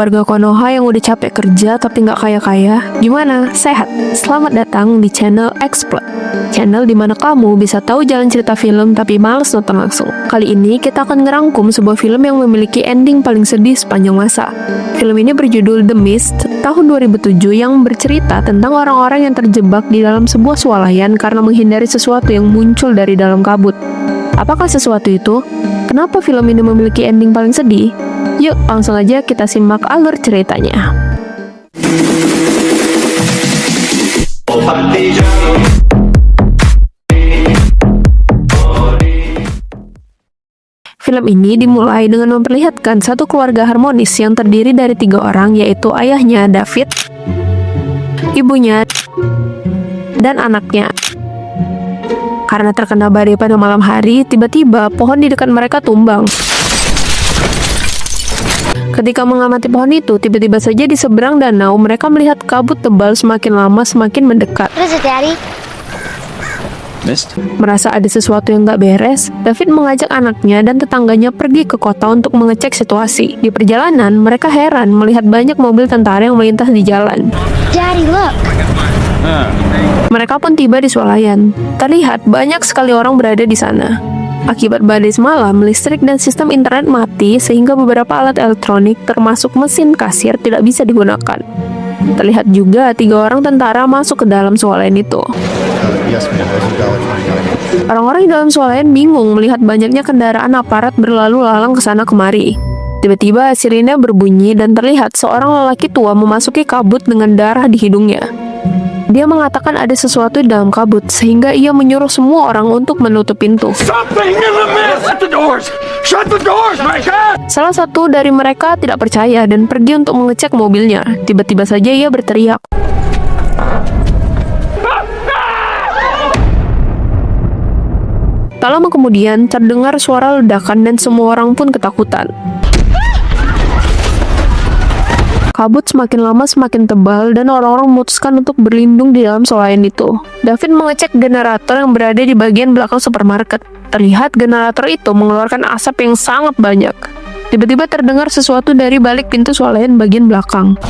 Warga Konoha yang udah capek kerja tapi nggak kaya-kaya, gimana? Sehat? Selamat datang di channel Explore. Channel dimana kamu bisa tahu jalan cerita film tapi males nonton langsung. Kali ini kita akan ngerangkum sebuah film yang memiliki ending paling sedih sepanjang masa. Film ini berjudul The Mist tahun 2007 yang bercerita tentang orang-orang yang terjebak di dalam sebuah swalayan karena menghindari sesuatu yang muncul dari dalam kabut. Apakah sesuatu itu? Kenapa film ini memiliki ending paling sedih? Yuk, langsung aja kita simak alur ceritanya. Film ini dimulai dengan memperlihatkan satu keluarga harmonis yang terdiri dari 3 orang, yaitu ayahnya David, ibunya, dan anaknya. Karena terkena badai pada malam hari, tiba-tiba pohon di dekat mereka tumbang. Ketika mengamati pohon itu, tiba-tiba saja di seberang danau, mereka melihat kabut tebal semakin lama semakin mendekat. Mist? Merasa ada sesuatu yang gak beres, David mengajak anaknya dan tetangganya pergi ke kota untuk mengecek situasi. Di perjalanan, mereka heran melihat banyak mobil tentara yang melintas di jalan. Daddy, look. Mereka pun tiba di swalayan. Terlihat banyak sekali orang berada di sana. Akibat badai semalam, listrik dan sistem internet mati sehingga beberapa alat elektronik termasuk mesin kasir tidak bisa digunakan. Terlihat juga 3 orang tentara masuk ke dalam swalayan itu. Orang-orang di dalam swalayan bingung melihat banyaknya kendaraan aparat berlalu lalang ke sana kemari. Tiba-tiba sirine berbunyi dan terlihat seorang lelaki tua memasuki kabut dengan darah di hidungnya. Dia mengatakan ada sesuatu di dalam kabut, sehingga ia menyuruh semua orang untuk menutup pintu. Salah satu dari mereka tidak percaya dan pergi untuk mengecek mobilnya. Tiba-tiba saja ia berteriak. Tak lama kemudian, terdengar suara ledakan dan semua orang pun ketakutan. Kabut semakin lama semakin tebal dan orang-orang memutuskan untuk berlindung di dalam swalayan itu. David mengecek generator yang berada di bagian belakang supermarket. Terlihat generator itu mengeluarkan asap yang sangat banyak. Tiba-tiba terdengar sesuatu dari balik pintu swalayan bagian belakang.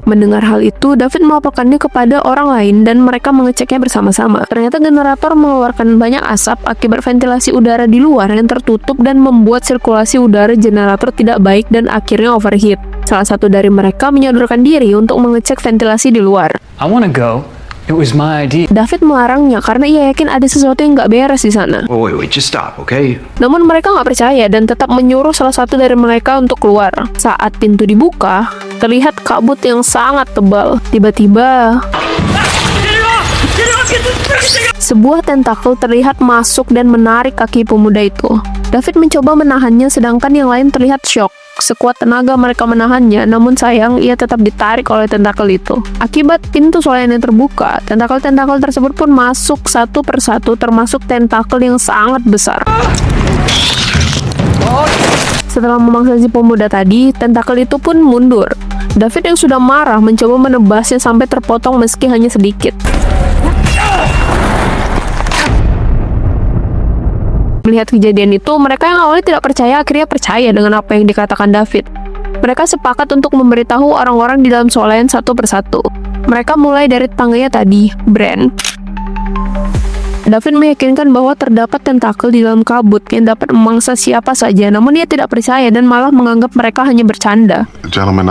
Mendengar hal itu, David melaporkannya kepada orang lain dan mereka mengeceknya bersama-sama. Ternyata generator mengeluarkan banyak asap akibat ventilasi udara di luar yang tertutup dan membuat sirkulasi udara generator tidak baik dan akhirnya overheat. Salah satu dari mereka menyodorkan diri untuk mengecek ventilasi di luar. I wanna go. It was my idea. David melarangnya karena ia yakin ada sesuatu yang nggak beres di sana. Oh, wait, just stop, okay? Namun mereka nggak percaya dan tetap menyuruh salah satu dari mereka untuk keluar. Saat pintu dibuka, terlihat kabut yang sangat tebal. Tiba-tiba, sebuah tentakel terlihat masuk dan menarik kaki pemuda itu. David mencoba menahannya sedangkan yang lain terlihat syok. Sekuat tenaga mereka menahannya, namun sayang ia tetap ditarik oleh tentakel itu. Akibat pintu swalayan yang terbuka, tentakel-tentakel tersebut pun masuk satu persatu termasuk tentakel yang sangat besar. Setelah memangsa si pemuda tadi, tentakel itu pun mundur. David yang sudah marah mencoba menebasnya sampai terpotong meski hanya sedikit. Melihat kejadian itu, mereka yang awalnya tidak percaya akhirnya percaya dengan apa yang dikatakan David. Mereka sepakat untuk memberitahu orang-orang di dalam swalayan satu persatu. Mereka mulai dari tetangganya tadi, Brand. David meyakinkan bahwa terdapat tentakel di dalam kabut yang dapat memangsa siapa saja, namun dia tidak percaya dan malah menganggap mereka hanya bercanda. Gentlemen,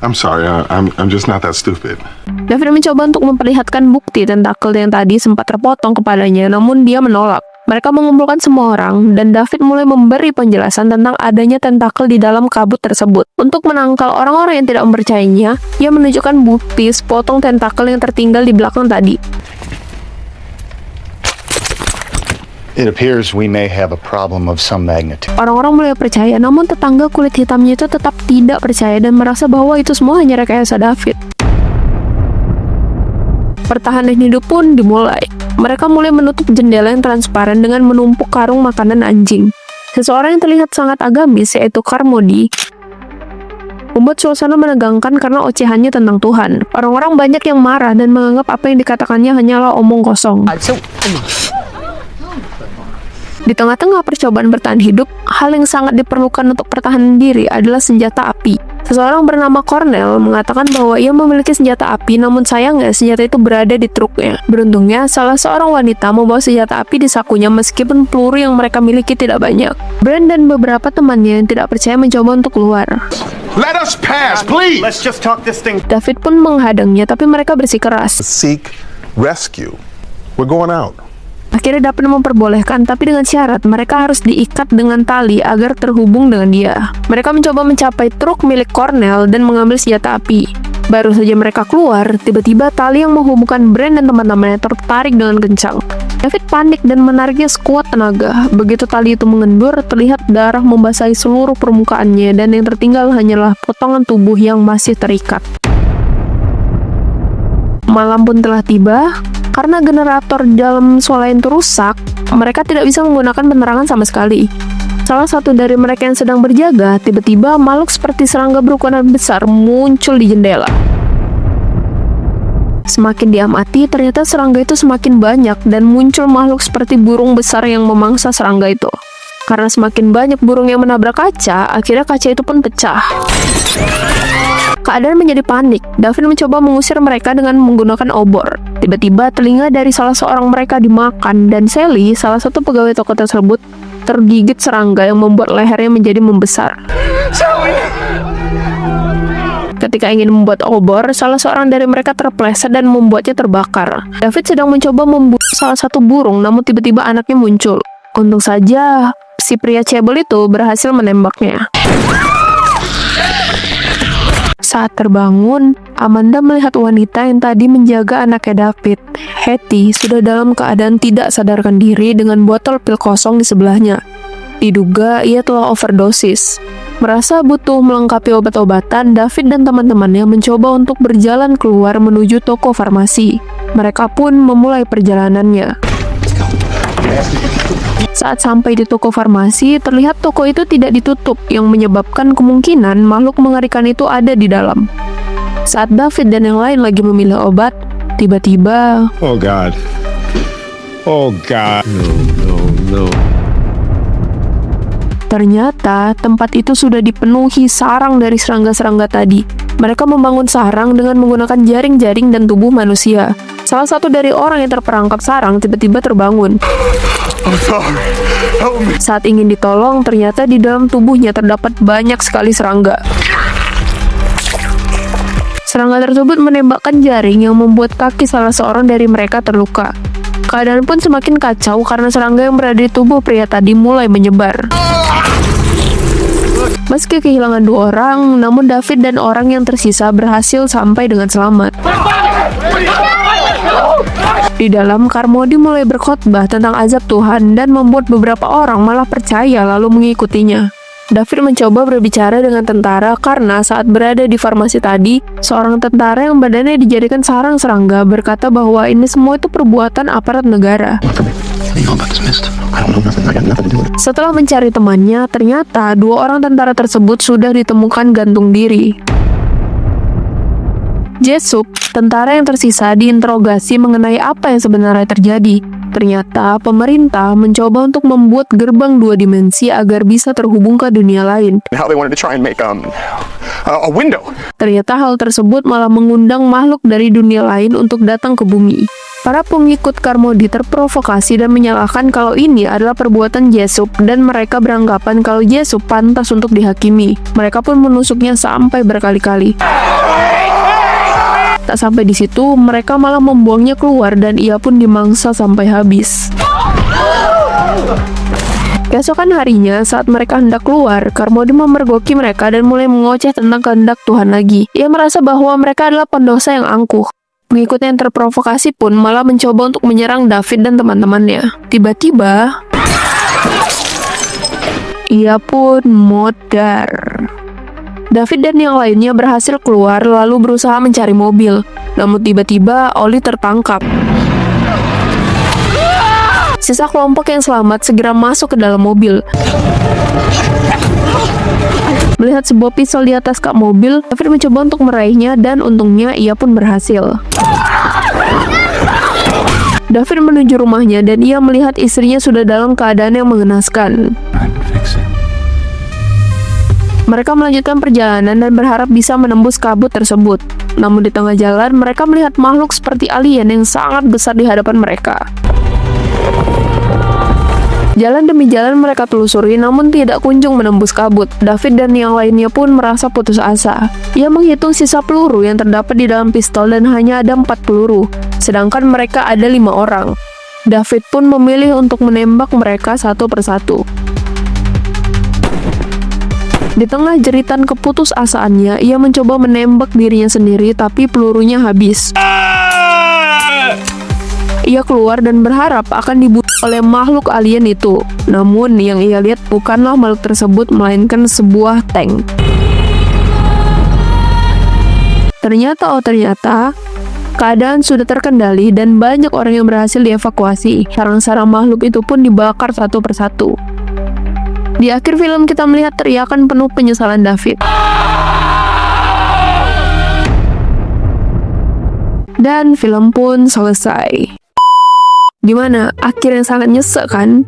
I'm sorry, I'm just not that stupid. David mencoba untuk memperlihatkan bukti tentakel yang tadi sempat terpotong kepadanya, namun dia menolak. Mereka mengumpulkan semua orang, dan David mulai memberi penjelasan tentang adanya tentakel di dalam kabut tersebut. Untuk menangkal orang-orang yang tidak mempercayainya, ia menunjukkan bukti sepotong tentakel yang tertinggal di belakang tadi. It appears we may have a problem of some magnitude. Orang-orang mulai percaya, namun tetangga kulit hitamnya itu tetap tidak percaya dan merasa bahwa itu semua hanya rekayasa David. Pertahanan hidup pun dimulai. Mereka mulai menutup jendela yang transparan dengan menumpuk karung makanan anjing. Seseorang yang terlihat sangat agamis, yaitu Carmody, membuat suasana menegangkan karena ocehannya tentang Tuhan. Orang-orang banyak yang marah dan menganggap apa yang dikatakannya hanyalah omong kosong. Di tengah-tengah percobaan bertahan hidup, hal yang sangat diperlukan untuk pertahanan diri adalah senjata api. Seseorang bernama Cornell mengatakan bahwa ia memiliki senjata api, namun sayangnya senjata itu berada di truknya. Beruntungnya, salah seorang wanita membawa senjata api di sakunya meskipun peluru yang mereka miliki tidak banyak. Brand dan beberapa temannya yang tidak percaya mencoba untuk keluar. Let us pass, please! Let's just talk this thing. David pun menghadangnya, tapi mereka bersikeras. Seek rescue. We're going out. Akhirnya David memperbolehkan, tapi dengan syarat mereka harus diikat dengan tali agar terhubung dengan dia. Mereka mencoba mencapai truk milik Cornell dan mengambil senjata api. Baru saja mereka keluar, tiba-tiba tali yang menghubungkan Brand dan teman-temannya tertarik dengan kencang. David panik dan menariknya sekuat tenaga. Begitu tali itu mengendur, terlihat darah membasahi seluruh permukaannya dan yang tertinggal hanyalah potongan tubuh yang masih terikat. Malam pun telah tiba. Karena generator dalam swalayan itu rusak, mereka tidak bisa menggunakan penerangan sama sekali. Salah satu dari mereka yang sedang berjaga, tiba-tiba makhluk seperti serangga berukuran besar muncul di jendela. Semakin diamati, ternyata serangga itu semakin banyak dan muncul makhluk seperti burung besar yang memangsa serangga itu. Karena semakin banyak burung yang menabrak kaca, akhirnya kaca itu pun pecah. Keadaan menjadi panik. David mencoba mengusir mereka dengan menggunakan obor. Tiba-tiba telinga dari salah seorang mereka dimakan dan Sally, salah satu pegawai toko tersebut, tergigit serangga yang membuat lehernya menjadi membesar. Ketika ingin membuat obor, salah seorang dari mereka terpleset dan membuatnya terbakar. David sedang mencoba membunuh salah satu burung, namun tiba-tiba anaknya muncul. Untung saja, si pria cebol itu berhasil menembaknya. Saat terbangun, Amanda melihat wanita yang tadi menjaga anaknya David, Hetty, sudah dalam keadaan tidak sadarkan diri dengan botol pil kosong di sebelahnya. Diduga ia telah overdosis. Merasa butuh melengkapi obat-obatan, David dan teman-temannya mencoba untuk berjalan keluar menuju toko farmasi. Mereka pun memulai perjalanannya. Saat sampai di toko farmasi, terlihat toko itu tidak ditutup, yang menyebabkan kemungkinan makhluk mengerikan itu ada di dalam. Saat David dan yang lain lagi memilih obat, tiba-tiba... Oh, God. Oh, God. No. Ternyata tempat itu sudah dipenuhi sarang dari serangga-serangga tadi. Mereka membangun sarang dengan menggunakan jaring-jaring dan tubuh manusia. Salah satu dari orang yang terperangkap sarang tiba-tiba terbangun. Saat ingin ditolong, ternyata di dalam tubuhnya terdapat banyak sekali serangga. Serangga tersebut menembakkan jaring yang membuat kaki salah seorang dari mereka terluka. Keadaan pun semakin kacau karena serangga yang berada di tubuh pria tadi mulai menyebar. Meski kehilangan 2 orang, namun David dan orang yang tersisa berhasil sampai dengan selamat. Di dalam, Carmody mulai berkhotbah tentang azab Tuhan dan membuat beberapa orang malah percaya lalu mengikutinya. David mencoba berbicara dengan tentara karena saat berada di farmasi tadi, seorang tentara yang badannya dijadikan sarang serangga berkata bahwa ini semua itu perbuatan aparat negara. Setelah mencari temannya, ternyata 2 orang tentara tersebut sudah ditemukan gantung diri. Jessup, tentara yang tersisa, diinterogasi mengenai apa yang sebenarnya terjadi. Ternyata pemerintah mencoba untuk membuat gerbang 2 dimensi agar bisa terhubung ke dunia lain. Ternyata hal tersebut malah mengundang makhluk dari dunia lain untuk datang ke bumi. Para pengikut Carmody terprovokasi dan menyalahkan kalau ini adalah perbuatan Jessup dan mereka beranggapan kalau Jessup pantas untuk dihakimi. Mereka pun menusuknya sampai berkali-kali. Tak sampai di situ, mereka malah membuangnya keluar dan ia pun dimangsa sampai habis. Keesokan harinya, saat mereka hendak keluar, Carmody memergoki mereka dan mulai mengoceh tentang kehendak Tuhan lagi. Ia merasa bahwa mereka adalah pendosa yang angkuh. Pengikutnya yang terprovokasi pun malah mencoba untuk menyerang David dan teman-temannya. Tiba-tiba, ia pun modar. David dan yang lainnya berhasil keluar lalu berusaha mencari mobil. Namun tiba-tiba Oli tertangkap. Sisa kelompok yang selamat segera masuk ke dalam mobil. Melihat sebuah pisau di atas kap mobil, David mencoba untuk meraihnya dan untungnya ia pun berhasil. David menuju rumahnya dan ia melihat istrinya sudah dalam keadaan yang mengenaskan. Mereka melanjutkan perjalanan dan berharap bisa menembus kabut tersebut. Namun di tengah jalan, mereka melihat makhluk seperti alien yang sangat besar di hadapan mereka. Jalan demi jalan mereka telusuri, namun tidak kunjung menembus kabut. David dan yang lainnya pun merasa putus asa. Ia menghitung sisa peluru yang terdapat di dalam pistol dan hanya ada 4 peluru, sedangkan mereka ada 5 orang. David pun memilih untuk menembak mereka satu persatu. Di tengah jeritan keputusasaannya, ia mencoba menembak dirinya sendiri, tapi pelurunya habis. Ia keluar dan berharap akan dibunuh oleh makhluk alien itu. Namun, yang ia lihat bukanlah makhluk tersebut, melainkan sebuah tank. Ternyata, keadaan sudah terkendali dan banyak orang yang berhasil dievakuasi. Sarang-sarang makhluk itu pun dibakar satu persatu. Di akhir film kita melihat teriakan penuh penyesalan David. Dan film pun selesai. Gimana? Akhir yang sangat nyesek kan?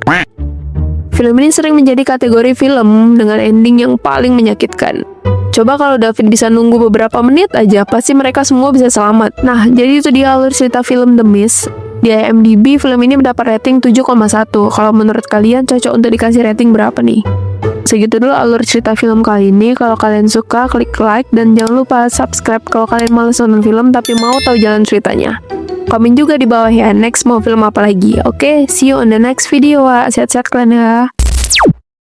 Film ini sering menjadi kategori film dengan ending yang paling menyakitkan. Coba kalau David bisa nunggu beberapa menit aja, pasti mereka semua bisa selamat. Nah, jadi itu dia alur cerita film The Mist. Di IMDb, film ini mendapat rating 7,1. Kalau menurut kalian cocok untuk dikasih rating berapa nih? Segitu dulu alur cerita film kali ini. Kalau kalian suka, klik like dan jangan lupa subscribe kalau kalian males nonton film tapi mau tahu jalan ceritanya. Komen juga di bawah ya, next mau film apa lagi. Oke, see you on the next video. Sehat-sehat kalian ya.